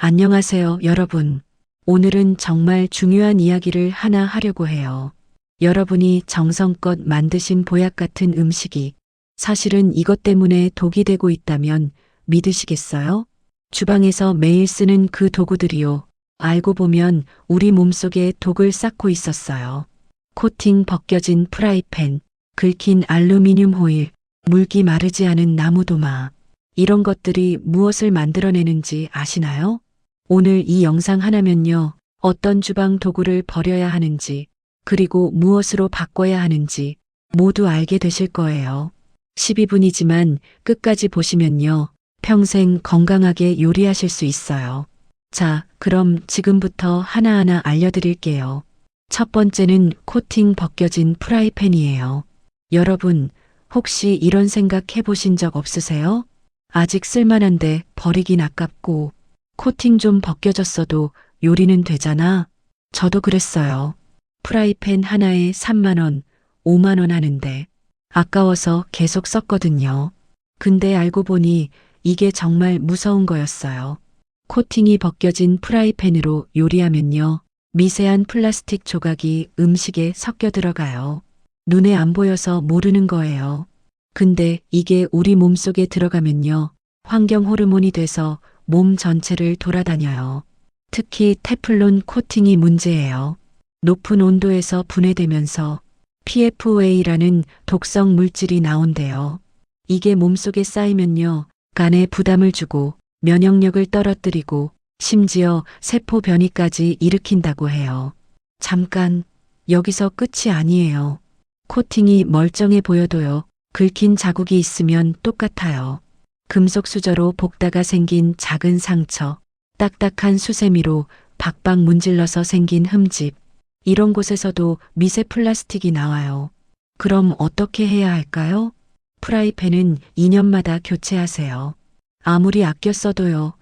안녕하세요, 여러분. 오늘은 정말 중요한 이야기를 하나 하려고 해요. 여러분이 정성껏 만드신 보약 같은 음식이 사실은 이것 때문에 독이 되고 있다면 믿으시겠어요? 주방에서 매일 쓰는 그 도구들이요. 알고 보면 우리 몸속에 독을 쌓고 있었어요. 코팅 벗겨진 프라이팬, 긁힌 알루미늄 호일, 물기 마르지 않은 나무도마. 이런 것들이 무엇을 만들어내는지 아시나요? 오늘 이 영상 하나면요. 어떤 주방 도구를 버려야 하는지, 그리고 무엇으로 바꿔야 하는지 모두 알게 되실 거예요. 12분이지만 끝까지 보시면요. 평생 건강하게 요리하실 수 있어요. 자, 그럼 지금부터 하나하나 알려드릴게요. 첫 번째는 코팅 벗겨진 프라이팬이에요. 여러분, 혹시 이런 생각 해보신 적 없으세요? 아직 쓸만한데 버리긴 아깝고, 코팅 좀 벗겨졌어도 요리는 되잖아. 저도 그랬어요. 프라이팬 하나에 3만 원, 5만 원 하는데 아까워서 계속 썼거든요. 근데 알고 보니 이게 정말 무서운 거였어요. 코팅이 벗겨진 프라이팬으로 요리하면요. 미세한 플라스틱 조각이 음식에 섞여 들어가요. 눈에 안 보여서 모르는 거예요. 근데 이게 우리 몸속에 들어가면요. 환경 호르몬이 돼서 몸 전체를 돌아다녀요. 특히 테플론 코팅이 문제예요. 높은 온도에서 분해되면서 PFA라는 독성 물질이 나온대요. 이게 몸속에 쌓이면요. 간에 부담을 주고 면역력을 떨어뜨리고 심지어 세포 변이까지 일으킨다고 해요. 잠깐, 여기서 끝이 아니에요. 코팅이 멀쩡해 보여도요. 긁힌 자국이 있으면 똑같아요. 금속 수저로 볶다가 생긴 작은 상처, 딱딱한 수세미로 박박 문질러서 생긴 흠집, 이런 곳에서도 미세 플라스틱이 나와요. 그럼 어떻게 해야 할까요? 프라이팬은 2년마다 교체하세요. 아무리 아껴 써도요,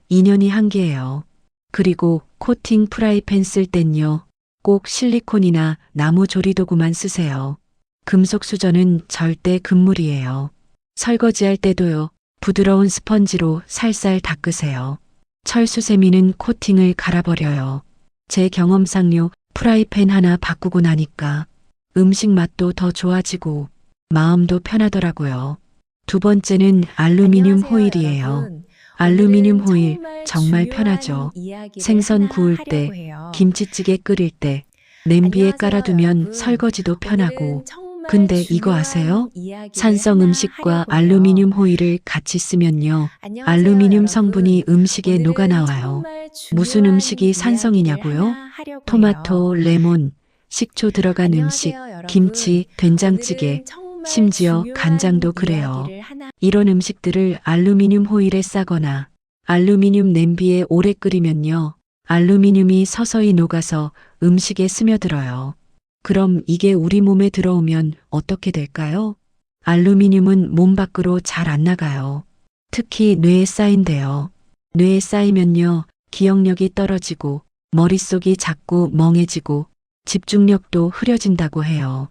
2년이 한계예요. 그리고 코팅 프라이팬 쓸 땐요, 꼭 실리콘이나 나무 조리도구만 쓰세요. 금속 수저는 절대 금물이에요. 설거지할 때도요, 부드러운 스펀지로 살살 닦으세요. 철수세미는 코팅을 갈아버려요. 제 경험상요, 프라이팬 하나 바꾸고 나니까 음식 맛도 더 좋아지고 마음도 편하더라고요. 두 번째는 알루미늄 안녕하세요, 호일이에요. 여러분. 알루미늄 오늘은 호일 정말 정말 중요한 편하죠. 이야기를 생선 하나 구울 때, 하려고 해요. 김치찌개 끓일 때, 냄비에 안녕하세요, 깔아두면 여러분. 설거지도 편하고. 오늘은 정말 근데 이거 중요한 아세요? 이야기를 산성 하나 음식과 하려고 해요. 알루미늄 호일을 같이 쓰면요. 안녕하세요, 알루미늄 성분이 여러분. 음식에 녹아 오늘은 나와요. 정말 무슨 중요한 음식이 이야기를 산성이냐고요? 하나 하려고 해요. 토마토, 레몬, 식초 들어간 음식, 안녕하세요, 여러분. 김치, 된장찌개, 오늘은 정말 심지어 중요한 간장도 그래요. 이야기를 하나 이런 음식들을 알루미늄 호일에 싸거나 알루미늄 냄비에 오래 끓이면요. 알루미늄이 서서히 녹아서 음식에 스며들어요. 그럼 이게 우리 몸에 들어오면 어떻게 될까요? 알루미늄은 몸 밖으로 잘 안 나가요. 특히 뇌에 쌓인대요. 뇌에 쌓이면요. 기억력이 떨어지고 머릿속이 자꾸 멍해지고 집중력도 흐려진다고 해요.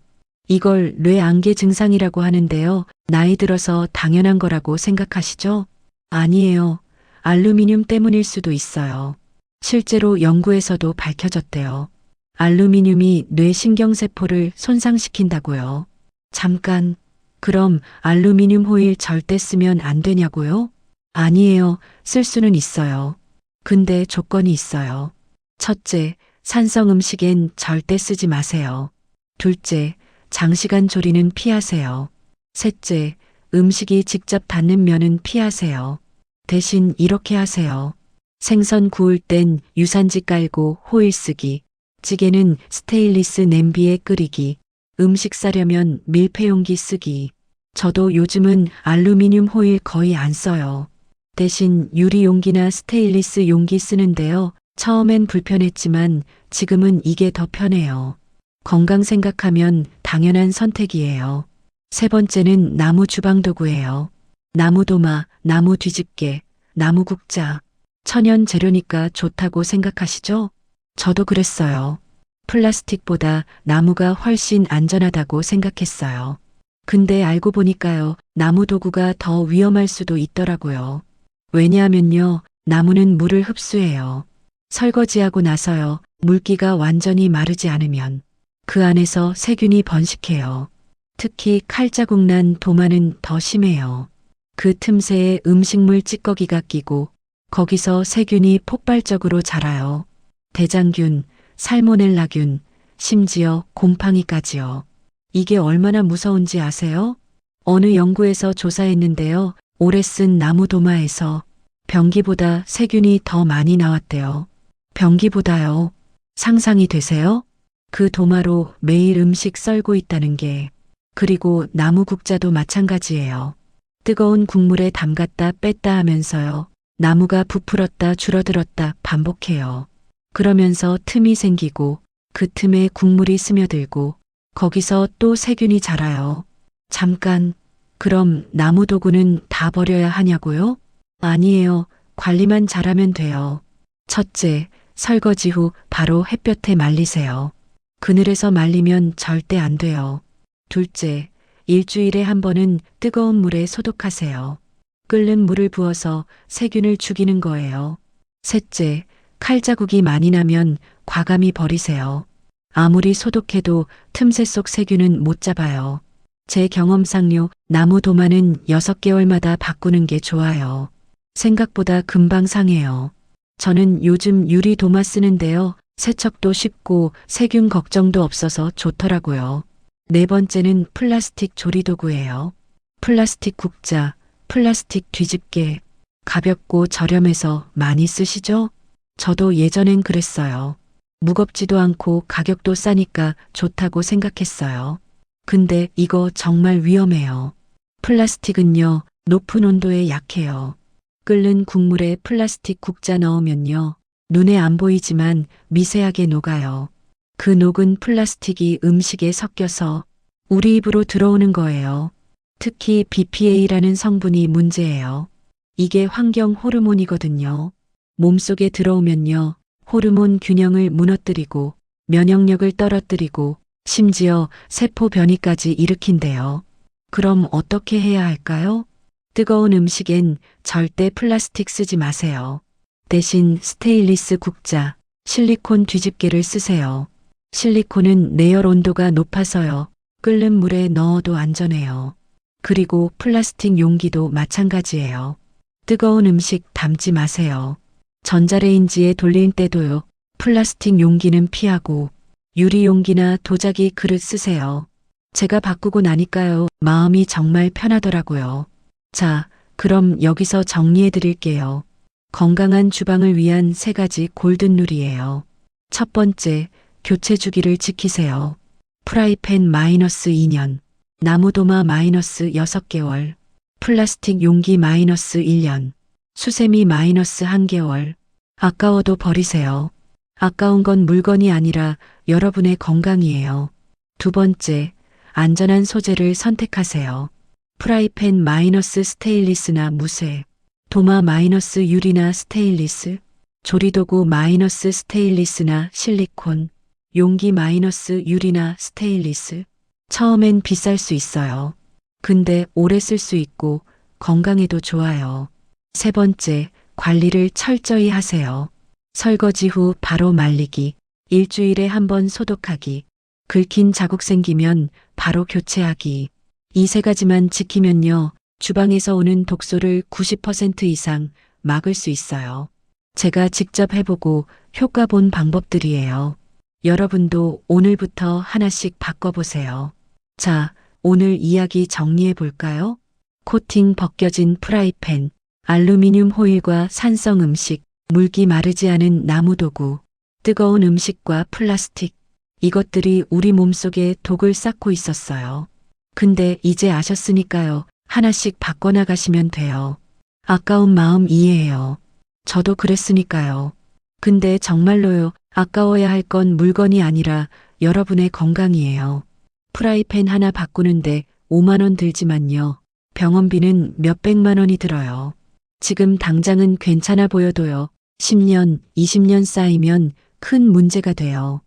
이걸 뇌안개 증상이라고 하는데요. 나이 들어서 당연한 거라고 생각하시죠? 아니에요. 알루미늄 때문일 수도 있어요. 실제로 연구에서도 밝혀졌대요. 알루미늄이 뇌 신경세포를 손상시킨다고요. 잠깐, 그럼 알루미늄 호일 절대 쓰면 안 되냐고요? 아니에요. 쓸 수는 있어요. 근데 조건이 있어요. 첫째, 산성 음식엔 절대 쓰지 마세요. 둘째, 장시간 조리는 피하세요. 셋째, 음식이 직접 닿는 면은 피하세요. 대신 이렇게 하세요. 생선 구울 땐 유산지 깔고 호일 쓰기, 찌개는 스테인리스 냄비에 끓이기, 음식 싸려면 밀폐용기 쓰기. 저도 요즘은 알루미늄 호일 거의 안 써요. 대신 유리 용기나 스테인리스 용기 쓰는데요. 처음엔 불편했지만 지금은 이게 더 편해요. 건강 생각하면 당연한 선택이에요. 세 번째는 나무 주방 도구예요. 나무 도마, 나무 뒤집개, 나무 국자. 천연 재료니까 좋다고 생각하시죠? 저도 그랬어요. 플라스틱보다 나무가 훨씬 안전하다고 생각했어요. 근데 알고 보니까요, 나무 도구가 더 위험할 수도 있더라고요. 왜냐하면요, 나무는 물을 흡수해요. 설거지하고 나서요. 물기가 완전히 마르지 않으면 그 안에서 세균이 번식해요. 특히 칼자국 난 도마는 더 심해요. 그 틈새에 음식물 찌꺼기가 끼고 거기서 세균이 폭발적으로 자라요. 대장균, 살모넬라균, 심지어 곰팡이까지요. 이게 얼마나 무서운지 아세요? 어느 연구에서 조사했는데요. 오래 쓴 나무 도마에서 변기보다 세균이 더 많이 나왔대요. 변기보다요. 상상이 되세요? 그 도마로 매일 음식 썰고 있다는 게. 그리고 나무 국자도 마찬가지예요. 뜨거운 국물에 담갔다 뺐다 하면서요. 나무가 부풀었다 줄어들었다 반복해요. 그러면서 틈이 생기고 그 틈에 국물이 스며들고 거기서 또 세균이 자라요. 잠깐, 그럼 나무 도구는 다 버려야 하냐고요? 아니에요. 관리만 잘하면 돼요. 첫째, 설거지 후 바로 햇볕에 말리세요. 그늘에서 말리면 절대 안 돼요. 둘째, 일주일에 한 번은 뜨거운 물에 소독하세요. 끓는 물을 부어서 세균을 죽이는 거예요. 셋째, 칼자국이 많이 나면 과감히 버리세요. 아무리 소독해도 틈새 속 세균은 못 잡아요. 제 경험상요, 나무 도마는 6개월마다 바꾸는 게 좋아요. 생각보다 금방 상해요. 저는 요즘 유리 도마 쓰는데요. 세척도 쉽고 세균 걱정도 없어서 좋더라고요. 네 번째는 플라스틱 조리도구예요. 플라스틱 국자, 플라스틱 뒤집개. 가볍고 저렴해서 많이 쓰시죠? 저도 예전엔 그랬어요. 무겁지도 않고 가격도 싸니까 좋다고 생각했어요. 근데 이거 정말 위험해요. 플라스틱은요, 높은 온도에 약해요. 끓는 국물에 플라스틱 국자 넣으면요, 눈에 안 보이지만 미세하게 녹아요. 그 녹은 플라스틱이 음식에 섞여서 우리 입으로 들어오는 거예요. 특히 BPA라는 성분이 문제예요. 이게 환경 호르몬이거든요. 몸속에 들어오면요, 호르몬 균형을 무너뜨리고 면역력을 떨어뜨리고 심지어 세포 변이까지 일으킨대요. 그럼 어떻게 해야 할까요? 뜨거운 음식엔 절대 플라스틱 쓰지 마세요. 대신 스테인리스 국자, 실리콘 뒤집개를 쓰세요. 실리콘은 내열 온도가 높아서요. 끓는 물에 넣어도 안전해요. 그리고 플라스틱 용기도 마찬가지예요. 뜨거운 음식 담지 마세요. 전자레인지에 돌릴 때도요. 플라스틱 용기는 피하고 유리 용기나 도자기 그릇 쓰세요. 제가 바꾸고 나니까요. 마음이 정말 편하더라고요. 자, 그럼 여기서 정리해 드릴게요. 건강한 주방을 위한 3가지 골든룰이에요. 첫 번째, 교체 주기를 지키세요. 프라이팬 -2년, 나무도마 -6개월, 플라스틱 용기 -1년, 수세미 -1개월. 아까워도 버리세요. 아까운 건 물건이 아니라 여러분의 건강이에요. 두 번째, 안전한 소재를 선택하세요. 프라이팬 스테인리스나 무쇠, 도마 유리나 스테인리스, 조리도구 스테인리스나 실리콘, 용기 유리나 스테인리스. 처음엔 비쌀 수 있어요. 근데 오래 쓸 수 있고 건강에도 좋아요. 세 번째, 관리를 철저히 하세요. 설거지 후 바로 말리기, 일주일에 한 번 소독하기, 긁힌 자국 생기면 바로 교체하기. 이 3가지만 지키면요, 주방에서 오는 독소를 90% 이상 막을 수 있어요. 제가 직접 해보고 효과 본 방법들이에요. 여러분도 오늘부터 하나씩 바꿔보세요. 자, 오늘 이야기 정리해 볼까요? 코팅 벗겨진 프라이팬, 알루미늄 호일과 산성 음식, 물기 마르지 않은 나무 도구, 뜨거운 음식과 플라스틱. 이것들이 우리 몸속에 독을 쌓고 있었어요. 근데 이제 아셨으니까요. 하나씩 바꿔나가시면 돼요. 아까운 마음 이해해요. 저도 그랬으니까요. 근데 정말로요. 아까워야 할 건 물건이 아니라 여러분의 건강이에요. 프라이팬 하나 바꾸는데 5만 원 들지만요. 병원비는 몇백만 원이 들어요. 지금 당장은 괜찮아 보여도요. 10년, 20년 쌓이면 큰 문제가 돼요.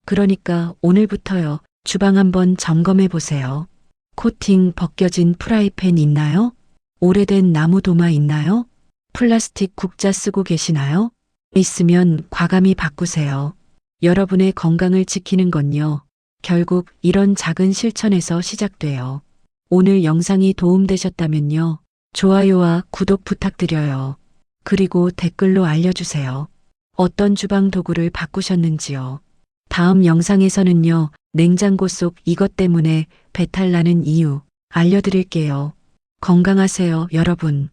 그러니까 오늘부터요. 주방 한번 점검해 보세요. 코팅 벗겨진 프라이팬 있나요? 오래된 나무 도마 있나요? 플라스틱 국자 쓰고 계시나요? 있으면 과감히 바꾸세요. 여러분의 건강을 지키는 건요. 결국 이런 작은 실천에서 시작돼요. 오늘 영상이 도움되셨다면요. 좋아요와 구독 부탁드려요. 그리고 댓글로 알려주세요. 어떤 주방 도구를 바꾸셨는지요. 다음 영상에서는요. 냉장고 속 이것 때문에 배탈 나는 이유 알려드릴게요. 건강하세요, 여러분.